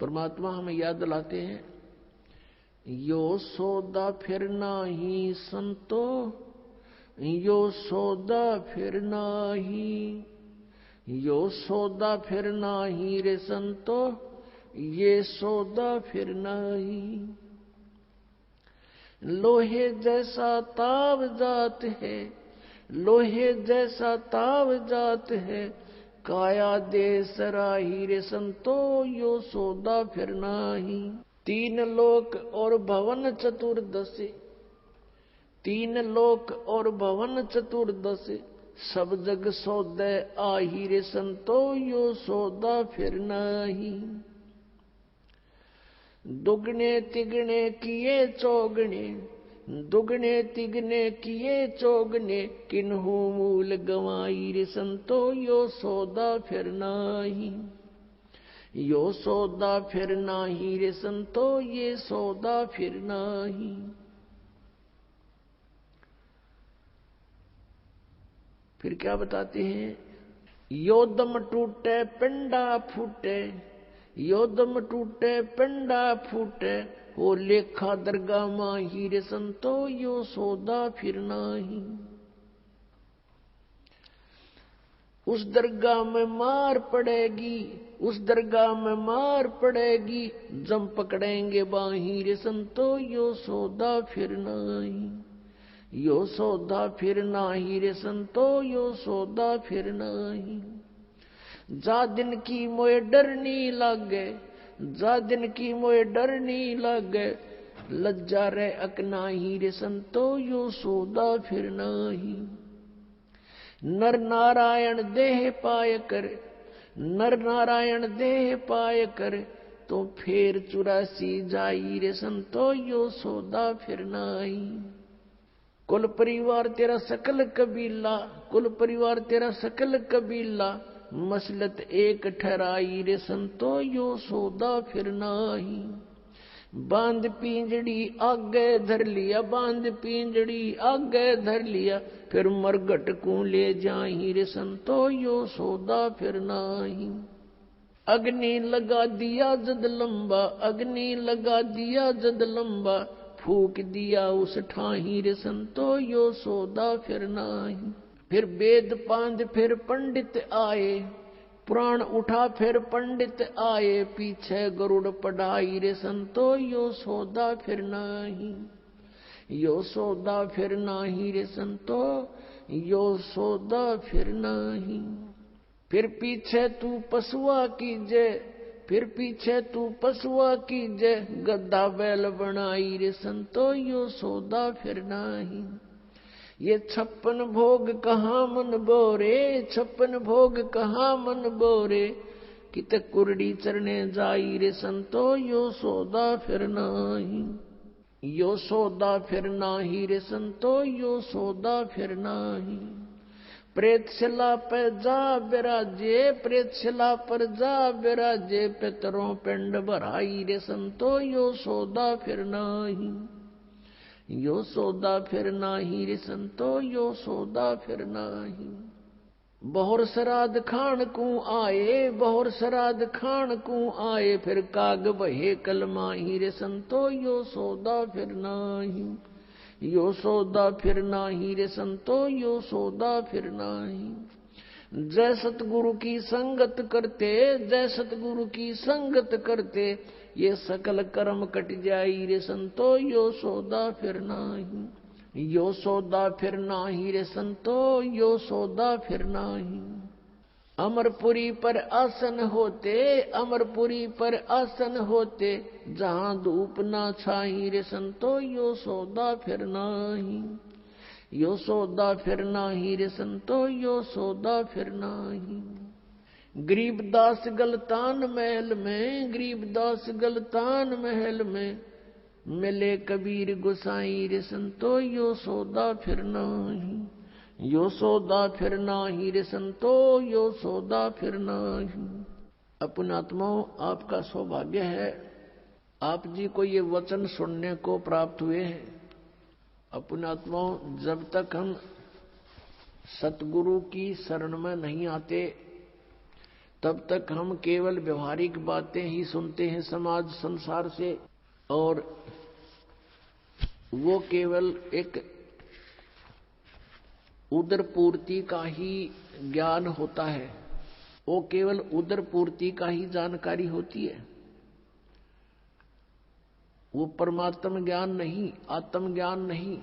परमात्मा हमें याद दिलाते हैं, यो सौदा फिर नाही संतो, यो सौदा फिर नाही, यो सौदा फिर नाही रे संतो, ये सौदा फिर नाही। लोहे जैसा ताव जात है, लोहे जैसा ताव जात है, काया दे सराही रे संतो, यो सौदा फिर नाही। तीन लोक और भवन चतुर्दश, तीन लोक और भवन चतुर्दश, सब जग सौदे आही रे संतो, यो सौदा फिर नाही। दुगने तिगने किए चौगने, दुगने तिगने किए चौगने, किन्हू मूल गवाई रे संतो, यो सौदा फिर नाही। यो सौदा फिर नाही रे संतो, ये सौदा फिर नाही। फिर क्या बताते हैं, यो दम टूटे पिंडा फूटे, यो दम टूटे पिंडा फूटे, वो लेखा दरगाह माही रे संतो, यो सौदा फिर नाही। उस दरगाह में मार पड़ेगी, उस दरगाह में मार पड़ेगी, जम पकड़ेंगे बाही रे संतो, यो सौदा फिर नाही। यो सौदा फिर नाही रे संतो, यो सौदा फिर नाही। जा दिन की मोए डरनी लागे, जा दिन की मोए डरनी लागे, लज्जा रे अकनाही रे संतो, यो सौदा फिर नाही। नर नारायण देह पाय कर, नर नारायण देह पाय कर, तो फेर 84 जाई रे संतो, यो सौदा फिर नाही। कुल परिवार तेरा सकल कबीला, कुल परिवार तेरा सकल कबीला, मसलत एक ठहराई रे संतो, यो सौदा फिर नाही। बांध पिंजड़ी आगे धर लिया, बांध पिंजड़ी आगे धर लिया, फिर मरघट को ले जाही रे संतो, यो सौदा फिर नाही। अग्नि लगा दिया जद लंबा, अग्नि लगा दिया जद लंबा, फूक दिया उस ठाही रे संतो, यो सौदा फिर नाही। फिर वेद पांध फिर पंडित आए, पुराण उठा फिर पंडित आए, पीछे गरुड़ पढ़ाई रे संतो, यो सौदा फिर नाही। यो सौदा फिर नाही रे संतो, यो सौदा फिर नाही। फिर पीछे तू पशुआ कीजे, फिर पीछे तू पशुआ कीजे, गद्दा बैल बनाई रे संतो, यो सौदा फिर नाही। ये 56 भोग कहाँ मन बोरे, 56 भोग कहाँ मन बोरे, कित कुरडी चरने जाई रे संतो, यो सौदा फिर नाही। यो सौदा फिर नाही रे संतो, यो सौदा फिर नाही। प्रेतशिला पर जा विराजे, प्रेतशिला पर जा विराजे, पितरों पिंड भराई रे संतो, यो सौदा फिर नाही। यो सौदा फिर नाही रे संतो, यो सौदा फिर नाही। बहुर श्राद्ध खान को आए, बहुर श्राद्ध खान को आए, फिर काग बहे कलमाही रे संतो, यो सौदा फिर नाही। यो सौदा फिर नाही रे संतो, यो सौदा फिर नाही। जय सतगुरु की संगत करते, जय सतगुरु की संगत करते, ये सकल कर्म कट जाई रे संतो, यो सौदा फिर नाही। यो सौदा फिर नाही रे संतो, यो सौदा फिर नाही। अमरपुरी पर आसन होते, अमरपुरी पर आसन होते, जहां धूप ना छाई रे संतो, यो सौदा फिर नाही। यो सौदा फिर नाही रे संतो, यो सौदा फिर नाही। गरीबदास गलतान महल में, गरीबदास गलतान महल में, मिले कबीर गोसाई रे संतो, यो सौदा फिर नाही। यो सौदा फिर नाही रे संतो, यो सौदा फिर नाही। अपने आत्माओं, आपका सौभाग्य है, आप जी को ये वचन सुनने को प्राप्त हुए हैं। अपने आत्माओं, जब तक हम सतगुरु की शरण में नहीं आते, तब तक हम केवल व्यवहारिक बातें ही सुनते हैं समाज संसार से, और वो केवल एक उदर पूर्ति का ही ज्ञान होता है, वो केवल उदर पूर्ति का ही जानकारी होती है। वो परमात्म ज्ञान नहीं, आत्म ज्ञान नहीं।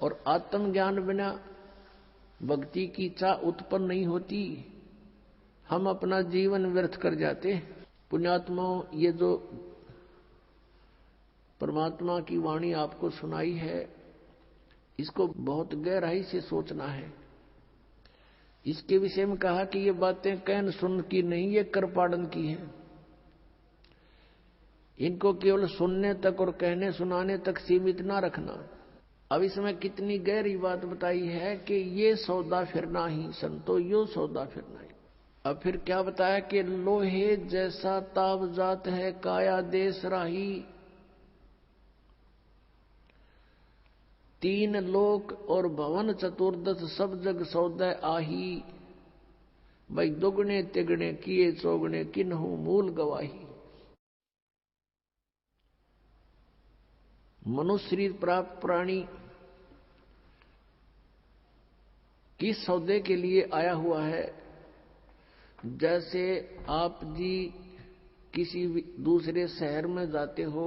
और आत्म ज्ञान बिना भक्ति की इच्छा उत्पन्न नहीं होती। हम अपना जीवन व्यर्थ कर जाते। पुण्यात्माओं, ये जो परमात्मा की वाणी आपको सुनाई है, इसको बहुत गहराई से सोचना है। इसके विषय में कहा कि ये बातें कहन सुन की नहीं, ये कर पाड़न की है। इनको केवल सुनने तक और कहने सुनाने तक सीमित ना रखना। अब इसमें कितनी गहरी बात बताई है कि ये सौदा फिरना ही संतो, यो सौदा फिरना ही। अब फिर क्या बताया कि लोहे जैसा ताव जात है काया देश राही, तीन लोक और भवन चतुर्दश सब जग सौदा आही, भाई दुगने तिगने किए चौगने किन्हू मूल गवाही। मनुष्य शरीर प्राप्त प्राणी किस सौदे के लिए आया हुआ है? जैसे आप जी किसी दूसरे शहर में जाते हो,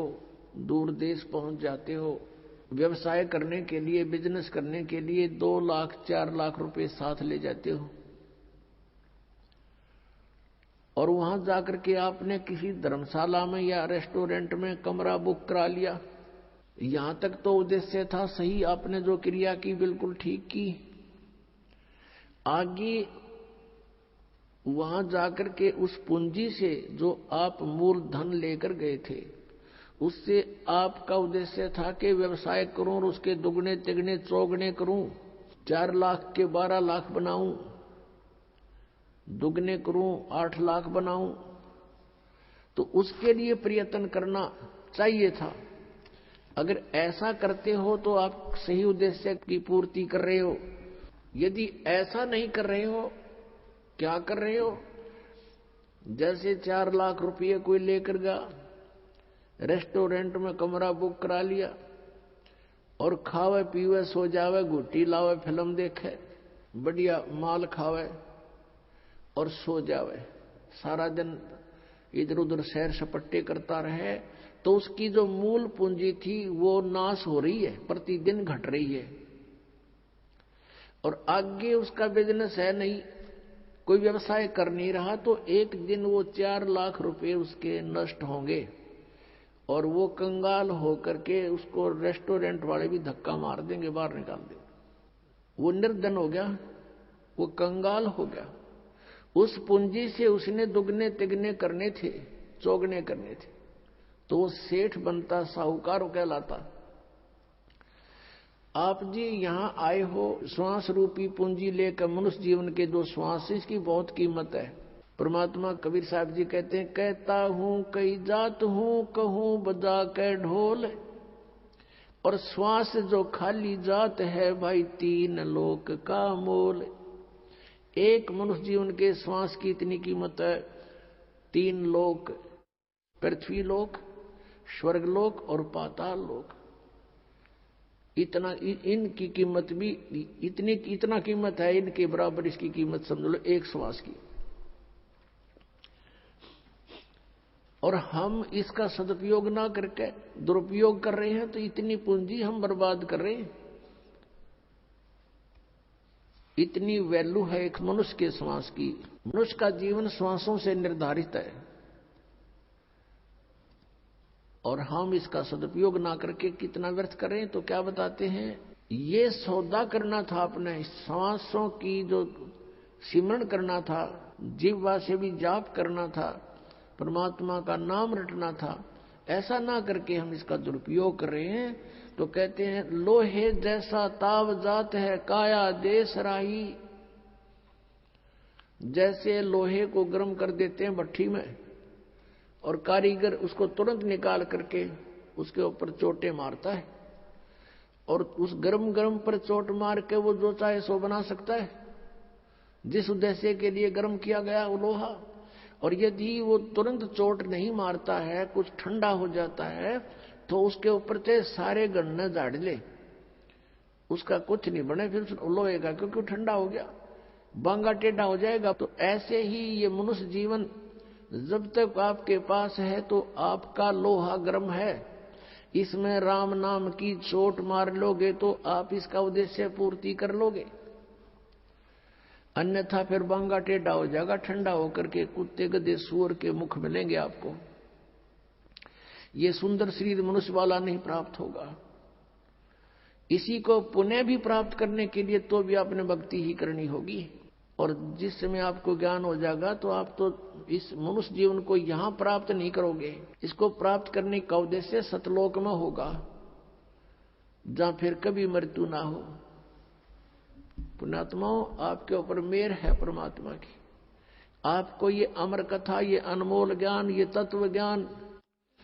दूर देश पहुंच जाते हो, व्यवसाय करने के लिए, बिजनेस करने के लिए 2 लाख 4 लाख रुपए साथ ले जाते हो, और वहां जाकर के आपने किसी धर्मशाला में या रेस्टोरेंट में कमरा बुक करा लिया। यहां तक तो उद्देश्य था सही, आपने जो क्रिया की बिल्कुल ठीक की। आगे वहां जाकर के उस पूंजी से जो आप मूल धन लेकर गए थे, उससे आपका उद्देश्य था कि व्यवसाय करूं और उसके दुगने तिगने चौगने करूं, 4 लाख के 12 लाख बनाऊं, दुगने करूं 8 लाख बनाऊं। तो उसके लिए प्रयत्न करना चाहिए था। अगर ऐसा करते हो तो आप सही उद्देश्य की पूर्ति कर रहे हो। यदि ऐसा नहीं कर रहे हो, क्या कर रहे हो? जैसे 4 लाख रुपये कोई लेकर गया, रेस्टोरेंट में कमरा बुक करा लिया और खावे पीवे सो जावे, घुट्टी लावे, फिल्म देखे, बढ़िया माल खावे और सो जावे, सारा दिन इधर उधर सैर सपट्टे करता रहे, तो उसकी जो मूल पूंजी थी वो नाश हो रही है, प्रतिदिन घट रही है। और आगे उसका बिजनेस है नहीं, कोई व्यवसाय कर नहीं रहा, तो एक दिन वो 4 लाख रुपए उसके नष्ट होंगे और वो कंगाल होकर के उसको रेस्टोरेंट वाले भी धक्का मार देंगे, बाहर निकाल देंगे। वो निर्धन हो गया, वो कंगाल हो गया। उस पूंजी से उसने दुगने तिगने करने थे, चौगने करने थे, तो वो सेठ बनता, साहूकार कहलाता। आप जी यहां आए हो श्वास रूपी पूंजी लेकर, मनुष्य जीवन के 2 श्वास, इसकी बहुत कीमत है। परमात्मा कबीर साहब जी कहते हैं, कहता हूं कई जात हूं, कहूं बजा के ढोल, और श्वास जो खाली जात है भाई 3 लोक का मोल। एक मनुष्य जीवन के श्वास की इतनी कीमत है। 3 लोक, पृथ्वी लोक, स्वर्गलोक और पाताल लोक, इतना इनकी कीमत भी इतना कीमत है, इनके बराबर इसकी कीमत समझ लो एक श्वास की। और हम इसका सदुपयोग ना करके दुरुपयोग कर रहे हैं, तो इतनी पूंजी हम बर्बाद कर रहे हैं। इतनी वैल्यू है एक मनुष्य के श्वास की। मनुष्य का जीवन श्वासों से निर्धारित है, और हम इसका सदुपयोग ना करके कितना व्यर्थ कर रहे हैं। तो क्या बताते हैं, ये सौदा करना था, अपने श्वासों की जो सिमरण करना था, जिह्वा से भी जाप करना था, परमात्मा का नाम रटना था, ऐसा ना करके हम इसका दुरुपयोग कर रहे हैं। तो कहते हैं, लोहे जैसा ताव जात है काया देश राही। जैसे लोहे को गर्म कर देते हैं भट्ठी में, और कारीगर उसको तुरंत निकाल करके उसके ऊपर चोटें मारता है, और उस गरम गरम पर चोट मार के वो जो चाहे सो बना सकता है। जिस उद्देश्य के लिए गर्म किया गया वो लोहा। और यदि वो तुरंत चोट नहीं मारता है, कुछ ठंडा हो जाता है, तो उसके ऊपर से सारे गन्ने झाड़ ले, उसका कुछ नहीं बने फिर लोहे का, क्योंकि ठंडा हो गया, बांगा टेढ़ा हो जाएगा। तो ऐसे ही ये मनुष्य जीवन जब तक आपके पास है तो आपका लोहा गर्म है। इसमें राम नाम की चोट मार लोगे तो आप इसका उद्देश्य पूर्ति कर लोगे, अन्यथा फिर बांगा टेढ़ा हो जाएगा, ठंडा होकर के कुत्ते गधे सूअर के मुख मिलेंगे आपको। ये सुंदर शरीर मनुष्य वाला नहीं प्राप्त होगा। इसी को पुण्य भी प्राप्त करने के लिए तो भी आपने भक्ति ही करनी होगी। और जिस समय आपको ज्ञान हो जाएगा तो आप तो इस मनुष्य जीवन को यहां प्राप्त नहीं करोगे, इसको प्राप्त करने का उद्देश्य सतलोक में होगा, जहां फिर कभी मृत्यु ना हो। पुण्यात्माओं, आपके ऊपर मेहर है परमात्मा की। आपको ये अमर कथा, ये अनमोल ज्ञान, ये तत्व ज्ञान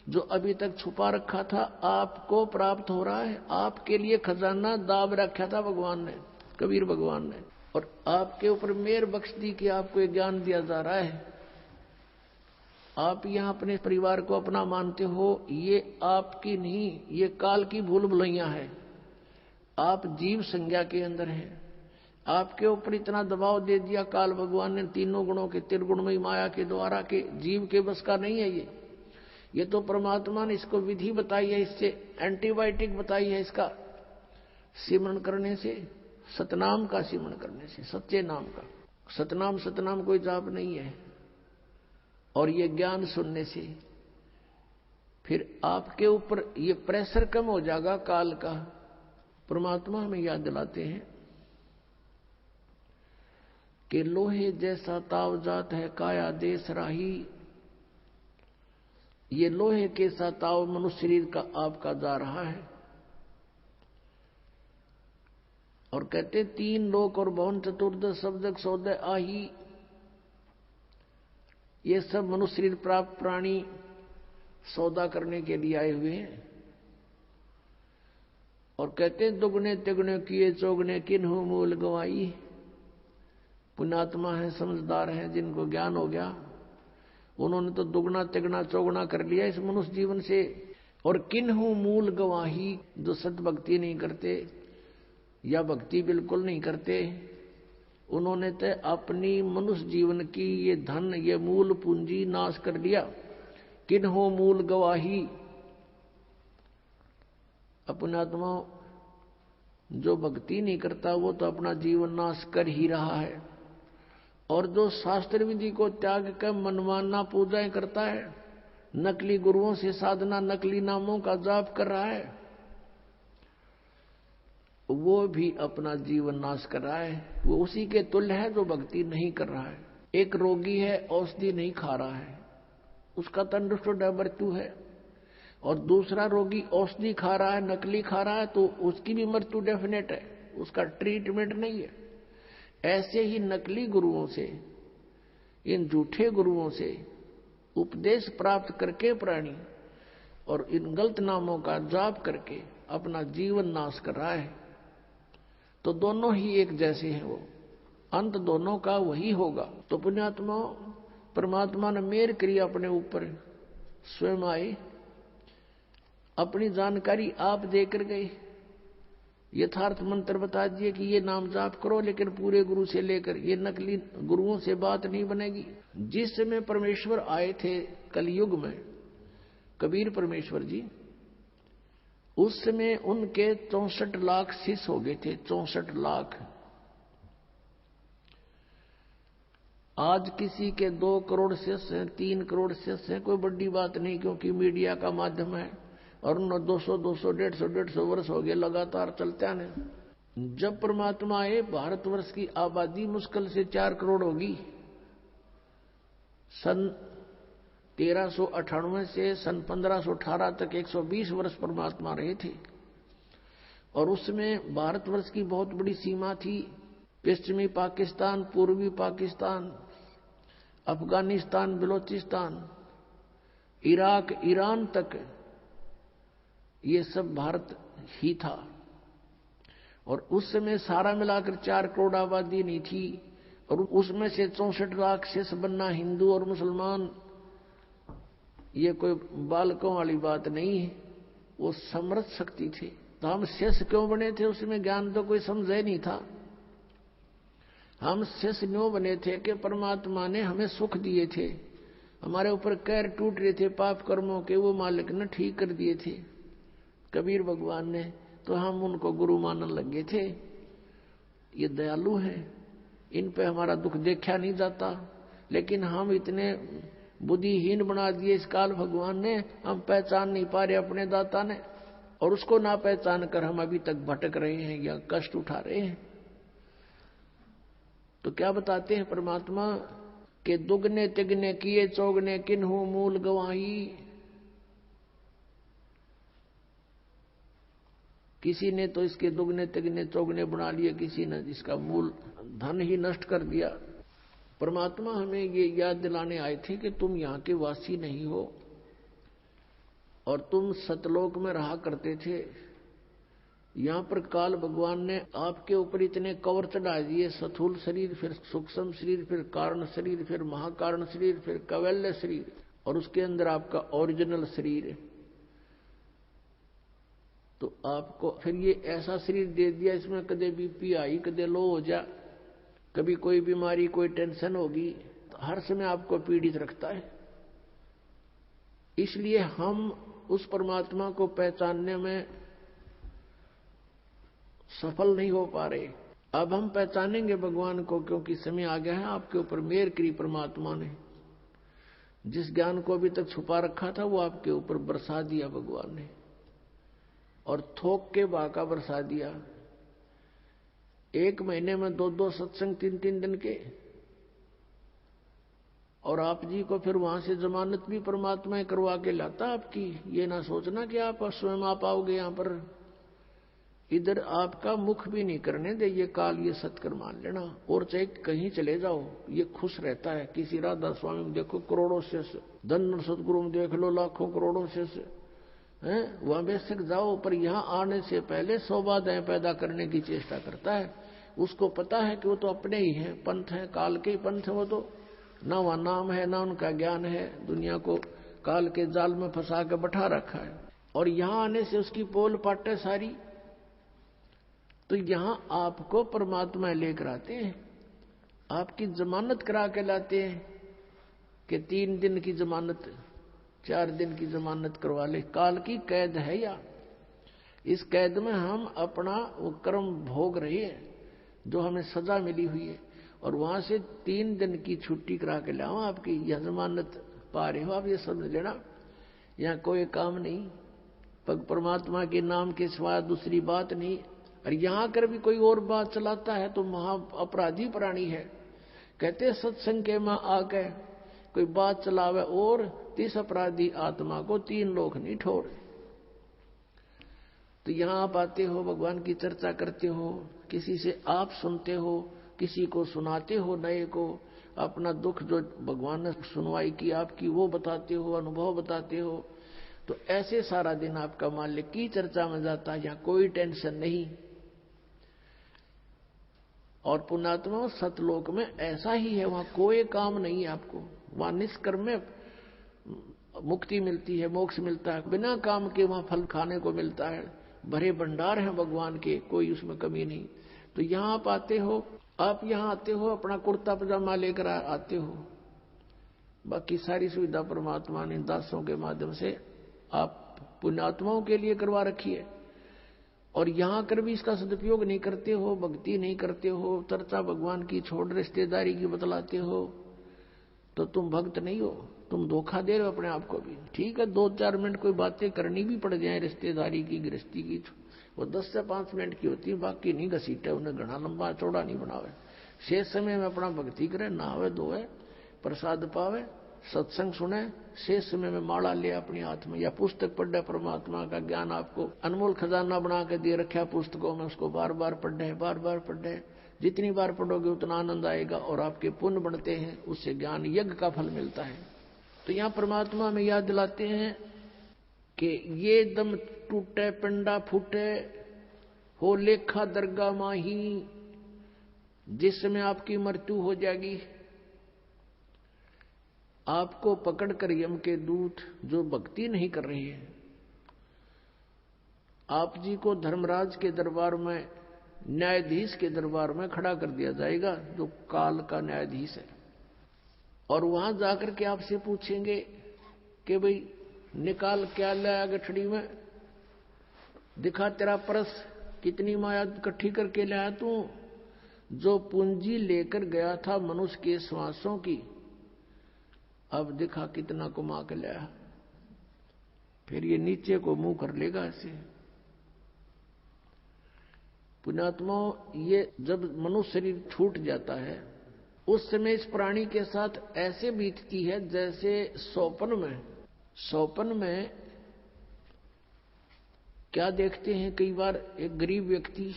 जो अभी तक छुपा रखा था, आपको प्राप्त हो रहा है। आपके लिए खजाना दाब रखा था भगवान ने, कबीर भगवान ने, और आपके ऊपर मेहर बख्श दी कि आपको ये ज्ञान दिया जा रहा है। आप यहां अपने परिवार को अपना मानते हो, ये आपकी नहीं, ये काल की भूल भुलैया है। आप जीव संज्ञा के अंदर हैं। आपके ऊपर इतना दबाव दे दिया काल भगवान ने, तीनों गुणों के, त्रिगुणमयी माया के द्वारा, के जीव के बस का नहीं है ये तो परमात्मा ने इसको विधि बताई है, इससे एंटीबायोटिक बताई है, इसका सिमरण करने से, सतनाम का सिमरण करने से, सच्चे नाम का। सतनाम कोई जाप नहीं है। और ये ज्ञान सुनने से फिर आपके ऊपर ये प्रेशर कम हो जाएगा काल का। परमात्मा हमें याद दिलाते हैं कि लोहे जैसा ताव जात है काया देश राही। ये लोहे के सा ताव मनुष्य शरीर का आपका जा रहा है। और कहते तीन लोक और भवन चतुर्दश शब्दक सौदय आही। ये सब मनुष्य शरीर प्राप्त प्राणी सौदा करने के लिए आए हुए हैं। और कहते दुगने तिगने किए चौगने किन्हु मूल गवाई। पुण्यात्मा है, समझदार है, जिनको ज्ञान हो गया, उन्होंने तो दुगना तिगना चौगुना कर लिया इस मनुष्य जीवन से। और किन्हु मूल गवाही, जो सत भक्ति नहीं करते या भक्ति बिल्कुल नहीं करते, उन्होंने तो अपनी मनुष्य जीवन की ये धन, ये मूल पूंजी नाश कर लिया। किन्हु मूल गवाही। पुण्यात्मा, जो भक्ति नहीं करता वो तो अपना जीवन नाश कर ही रहा है। और जो शास्त्र विधि को त्याग कर मनमाना पूजाएं करता है, नकली गुरुओं से साधना, नकली नामों का जाप कर रहा है, वो भी अपना जीवन नाश कर रहा है। वो उसी के तुल्य है जो भक्ति नहीं कर रहा है। एक रोगी है, औषधि नहीं खा रहा है, उसका तंदुरुस्त मृत्यु है। और दूसरा रोगी औषधि खा रहा है, नकली खा रहा है, तो उसकी भी मृत्यु डेफिनेट है, उसका ट्रीटमेंट नहीं है। ऐसे ही नकली गुरुओं से, इन झूठे गुरुओं से उपदेश प्राप्त करके प्राणी और इन गलत नामों का जाप करके अपना जीवन नाश कर रहा है। तो दोनों ही एक जैसे हैं, वो अंत दोनों का वही होगा। तो पुण्यात्मा, परमात्मा ने मेहर करी अपने ऊपर, स्वयं आए, अपनी जानकारी आप देकर गए, यथार्थ मंत्र बता दिए कि ये नाम जाप करो, लेकिन पूरे गुरु से लेकर, ये नकली गुरुओं से बात नहीं बनेगी। जिस समय परमेश्वर आए थे कलयुग में, कबीर परमेश्वर जी, उस समय उनके 64 लाख शिष्य हो गए थे, 64 लाख। आज किसी के 2 करोड़ शिष्य हैं, 3 करोड़ शिष्य हैं, कोई बड़ी बात नहीं, क्योंकि मीडिया का माध्यम है। और 200 150 वर्ष हो गए लगातार चलते आने। जब परमात्मा आए, भारतवर्ष की आबादी मुश्किल से 4 करोड़ होगी। सन 1398 से सन 1518 तक 120 वर्ष परमात्मा रहे थे। और उसमें भारतवर्ष की बहुत बड़ी सीमा थी। पश्चिमी पाकिस्तान, पूर्वी पाकिस्तान, अफगानिस्तान, बलोचिस्तान, इराक, ईरान तक, ये सब भारत ही था। और उस समय सारा मिलाकर 4 करोड़ आबादी नहीं थी। और उसमें से 64 लाख शेष बनना हिंदू और मुसलमान, ये कोई बालकों वाली बात नहीं है, वो समर्थ शक्ति थी। तो हम शेष क्यों बने थे? उसमें ज्ञान तो कोई समझे नहीं था। हम शेष क्यों बने थे कि परमात्मा ने हमें सुख दिए थे, हमारे ऊपर कैर टूट रहे थे पाप कर्मों के, वो मालिक ने ठीक कर दिए थे कबीर भगवान ने, तो हम उनको गुरु मानने लगे थे। ये दयालु हैं, इन पे हमारा दुख देखा नहीं जाता, लेकिन हम इतने बुद्धिहीन बना दिए इस काल भगवान ने, हम पहचान नहीं पा रहे अपने दाता ने, और उसको ना पहचान कर हम अभी तक भटक रहे हैं या कष्ट उठा रहे हैं। तो क्या बताते हैं परमात्मा के दुगने तिगने किए चौगने किन्हू मूल गवाही। किसी ने तो इसके दुगने तिगने चौगने बना लिए, किसी ने इसका मूल धन ही नष्ट कर दिया। परमात्मा हमें ये याद दिलाने आए थे कि तुम यहाँ के वासी नहीं हो, और तुम सतलोक में रहा करते थे। यहाँ पर काल भगवान ने आपके ऊपर इतने कवर चढ़ा दिए, स्थूल शरीर, फिर सूक्ष्म शरीर, फिर कारण शरीर, फिर महाकारण शरीर, फिर कैवल्य शरीर, और उसके अंदर आपका ओरिजिनल शरीर है। तो आपको फिर ये ऐसा शरीर दे दिया, इसमें कदे बीपी आई, कदे लो हो जा, कभी कोई बीमारी कोई टेंशन होगी, तो हर समय आपको पीड़ित रखता है। इसलिए हम उस परमात्मा को पहचानने में सफल नहीं हो पा रहे। अब हम पहचानेंगे भगवान को, क्योंकि समय आ गया है। आपके ऊपर मेहर करी परमात्मा ने, जिस ज्ञान को अभी तक छुपा रखा था वो आपके ऊपर बरसा दिया भगवान ने, और थोक के बाका बरसा दिया। 1 महीने में 2-2 सत्संग 3-3 दिन के, और आप जी को फिर वहां से जमानत भी परमात्मा करवा के लाता आपकी। ये ना सोचना कि आप स्वयं आ पाओगे यहाँ पर, इधर आपका मुख भी नहीं करने दे ये काल, ये सत्कर मान लेना। और चाहे कहीं चले जाओ ये खुश रहता है। किसी राधा स्वामी में देखो करोड़ों शिष्य, धन सदगुरु में देख लो लाखों करोड़ों शिष्य हैं, वहां बेशक जाओ, पर यहाँ आने से पहले 100 बाधाएं पैदा करने की चेष्टा करता है। उसको पता है कि वो तो अपने ही हैं, पंथ है, काल के ही पंथ है। वो तो ना वहां नाम है ना उनका ज्ञान है, दुनिया को काल के जाल में फंसा के बैठा रखा है। और यहाँ आने से उसकी पोल पाटे सारी। तो यहां आपको परमात्मा लेकर आते हैं, आपकी जमानत करा के लाते हैं कि 3 दिन की जमानत, 4 दिन की जमानत करवा ले। काल की कैद है या इस कैद में हम अपना वो कर्म भोग रहे हैं जो हमें सजा मिली हुई है, और वहां से 3 दिन की छुट्टी करा के लाओ। आपकी यह जमानत पा रहे हो आप, ये समझ लेना। यहाँ कोई काम नहीं, परमात्मा के नाम के सिवा दूसरी बात नहीं। और यहां कर भी कोई और बात चलाता है तो महा अपराधी प्राणी है। कहते सत्संग के में आके कोई बात चलावे और 30 अपराधी आत्मा को 3 लोग नहीं छोड़। तो यहां आप आते हो, भगवान की चर्चा करते हो, किसी से आप सुनते हो, किसी को सुनाते हो, नए को अपना दुख जो भगवान ने सुनवाई की आपकी वो बताते हो, अनुभव बताते हो। तो ऐसे सारा दिन आपका मालिक की चर्चा में जाता है, यहाँ कोई टेंशन नहीं। और पुण्यात्मा सतलोक में ऐसा ही है, वहां कोई काम नहीं है आपको। वहां निष्कर्म में मुक्ति मिलती है, मोक्ष मिलता है, बिना काम के वहां फल खाने को मिलता है। भरे भंडार हैं भगवान के, कोई उसमें कमी नहीं। तो यहां आप आते हो, आप यहां आते हो अपना कुर्ता पजामा लेकर आते हो, बाकी सारी सुविधा परमात्मा ने दासों के माध्यम से आप पुण्यात्माओं के लिए करवा रखी है। और यहां कर भी इसका सदुपयोग नहीं करते हो, भक्ति नहीं करते हो, चर्चा भगवान की छोड़ रिश्तेदारी की बतलाते हो, तो तुम भक्त नहीं हो, तुम धोखा दे रहे हो अपने आप को भी। ठीक है 2-4 मिनट कोई बातें करनी भी पड़ जाए रिश्तेदारी की, गृहस्थी की, वो 10 से 5 मिनट की होती है, बाकी नहीं घसीटे, उन्हें घना लंबा चौड़ा नहीं बनावे। शेष समय में अपना भक्ति करे, नहावे धोवे, प्रसाद पावे, सत्संग सुने, शेष समय में माला ले अपनी हाथ में, या पुस्तक पढ़े, परमात्मा का ज्ञान आपको अनमोल खजाना बना के दे रखा पुस्तकों में, उसको बार बार पढ़े, बार बार पढ़े। जितनी बार पढ़ोगे उतना आनंद आएगा और आपके पुण्य बढ़ते हैं, उससे ज्ञान यज्ञ का फल मिलता है। तो यहाँ परमात्मा में याद दिलाते हैं कि ये दम टूटे पिंडा फूटे हो लेखा दरगाह माही, जिस समय आपकी मृत्यु हो जाएगी, आपको पकड़कर यम के दूत जो भक्ति नहीं कर रही है, आप जी को धर्मराज के दरबार में, न्यायाधीश के दरबार में खड़ा कर दिया जाएगा, जो काल का न्यायाधीश है। और वहां जाकर के आपसे पूछेंगे कि भाई निकाल क्या लाया गठड़ी में, दिखा तेरा परस, कितनी माया इकट्ठी करके लाया तू। जो पूंजी लेकर गया था मनुष्य के श्वासों की, अब दिखा कितना कमा के लाया। फिर ये नीचे को मुंह कर लेगा ऐसे। पुण्यात्मा, ये जब मनुष्य शरीर छूट जाता है उस समय इस प्राणी के साथ ऐसे बीतती है जैसे सौपन में क्या देखते हैं कई बार एक गरीब व्यक्ति,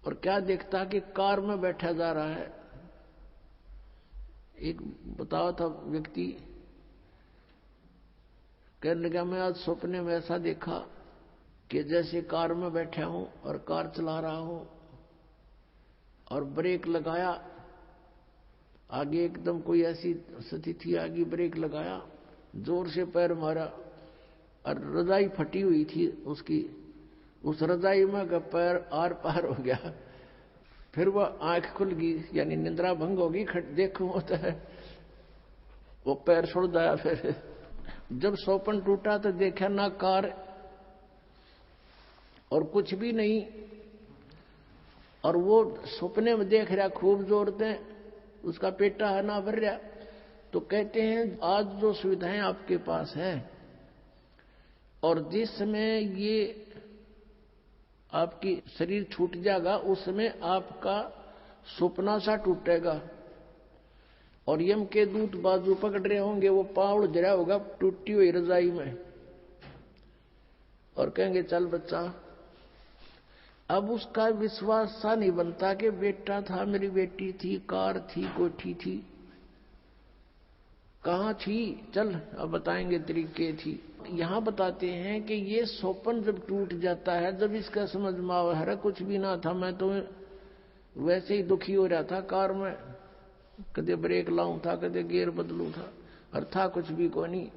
और क्या देखता कि कार में बैठा जा रहा है। एक बताया था व्यक्ति, कहने लगा मैं आज सपने में ऐसा देखा कि जैसे कार में बैठा हूं और कार चला रहा हूं, और ब्रेक लगाया, आगे एकदम कोई ऐसी स्थिति आ गई, ब्रेक लगाया, जोर से पैर मारा और रजाई फटी हुई थी उसकी, उस रजाई में का पैर आर पार हो गया। फिर वह आंख खुल गई, यानी निंद्रा भंग होगी, देखो होता है, वो पैर छोड़ दिया। फिर जब सौपन टूटा तो देखा ना कार और कुछ भी नहीं, और वो सपने में देख रहा खूब जोर से, उसका पेटा है ना भर रहा। तो कहते हैं आज जो सुविधाएं आपके पास है, और जिस समय ये आपकी शरीर छूट जाएगा उस समय आपका सपना सा टूटेगा, और यम के दूत बाजू पकड़ रहे होंगे, वो पाँव जरा होगा टूटी हुई रजाई में, और कहेंगे चल बच्चा। अब उसका विश्वास सा नहीं बनता कि बेटा था, मेरी बेटी थी, कार थी, कोठी थी, कहाँ थी, चल अब बताएंगे तरीके थी। यहां बताते हैं कि ये सौपन जब टूट जाता है, जब इसका समझ में आ कुछ भी ना था, मैं तो वैसे ही दुखी हो रहा था कार में, कदे ब्रेक लाऊं था, कदे गियर बदलूं था, और था कुछ भी को नहीं।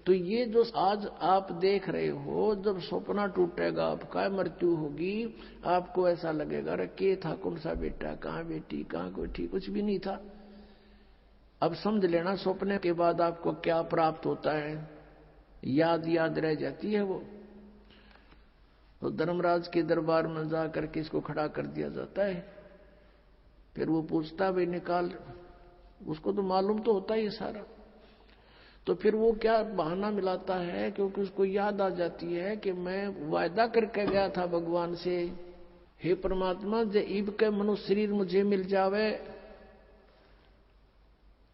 तो ये जो आज आप देख रहे हो, जब सपना टूटेगा, आपका मृत्यु होगी, आपको ऐसा लगेगा अरे के था, कौन सा बेटा, कहाँ बेटी, कहाँ कोठी, कुछ भी नहीं था। अब समझ लेना सपने के बाद आपको क्या प्राप्त होता है, याद रह जाती है वो। तो धर्मराज के दरबार में जाकर के इसको खड़ा कर दिया जाता है। फिर वो पूछता भाई निकाल, उसको तो मालूम तो होता ही है सारा। तो फिर वो क्या बहाना मिलाता है, क्योंकि उसको याद आ जाती है कि मैं वायदा करके गया था भगवान से, हे परमात्मा जे ईब के मनुष्य शरीर मुझे मिल जावे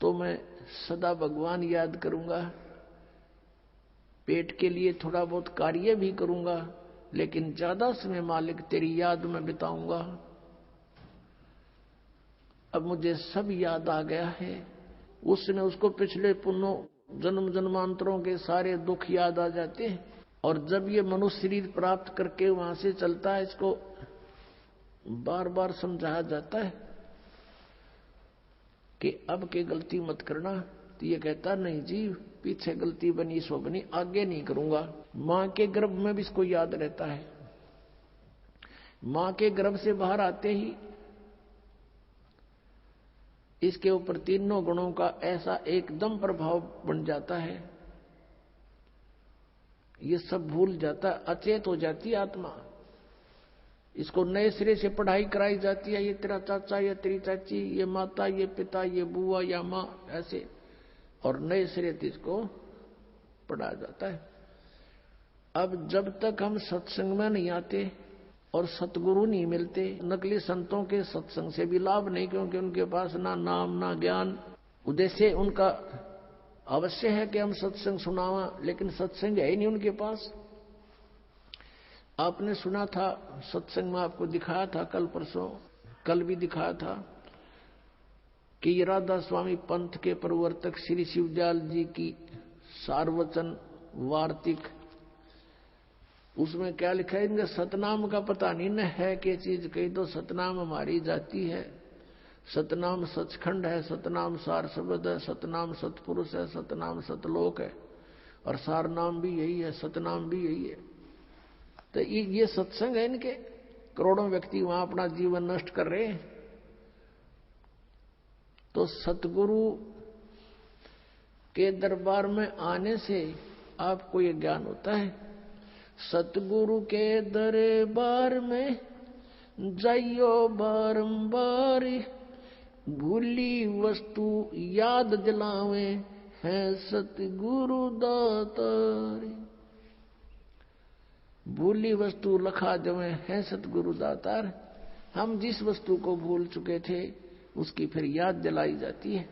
तो मैं सदा भगवान याद करूंगा, पेट के लिए थोड़ा बहुत कार्य भी करूंगा, लेकिन ज्यादा समय मालिक तेरी याद में बिताऊंगा। अब मुझे सब याद आ गया है। उसने उसको पिछले पुण्यों जन्म जन्मांतरों के सारे दुख याद आ जाते हैं, और जब ये मनुष्य शरीर प्राप्त करके वहां से चलता है, इसको बार बार समझाया जाता है कि अब के गलती मत करना। तो ये कहता नहीं जी, पीछे गलती बनी सो बनी, आगे नहीं करूंगा। मां के गर्भ में भी इसको याद रहता है। मां के गर्भ से बाहर आते ही इसके ऊपर तीनों गुणों का ऐसा एकदम प्रभाव बन जाता है, ये सब भूल जाता है, अचेत हो जाती है आत्मा। इसको नए सिरे से पढ़ाई कराई जाती है, ये तेरा चाचा, ये तेरी चाची, ये माता, ये पिता, ये बुआ या माँ, ऐसे, और नए सिरे से इसको पढ़ाया जाता है। अब जब तक हम सत्संग में नहीं आते और सतगुरु नहीं मिलते, नकली संतों के सत्संग से भी लाभ नहीं, क्योंकि उनके पास ना नाम ना ज्ञान। उद्देश्य उनका अवश्य है कि हम सत्संग सुनावा, लेकिन सत्संग है ही नहीं उनके पास। आपने सुना था सत्संग में, आपको दिखाया था कल परसों, कल भी दिखाया था कि राधा स्वामी पंथ के प्रवर्तक श्री शिवदयाल जी की सार्वजन वार्तिक उसमें क्या लिखा है, इनका सतनाम का पता नहीं न है कि चीज कही तो सतनाम हमारी जाति है, सतनाम सचखंड है, सतनाम सार शब्द है, सतनाम सतपुरुष है, सतनाम सतलोक है, और सार नाम भी यही है, सतनाम भी यही है। तो ये सत्संग है इनके। करोड़ों व्यक्ति वहां अपना जीवन नष्ट कर रहे हैं। तो सतगुरु के दरबार में आने से आपको ये ज्ञान होता है। सतगुरु के दरबार में जाइयो बारंबार, भूली वस्तु याद दिलावे है सतगुरु दातार। भूली वस्तु लखा देवे है सतगुरु दातार। हम जिस वस्तु को भूल चुके थे उसकी फिर याद दिलाई जाती है।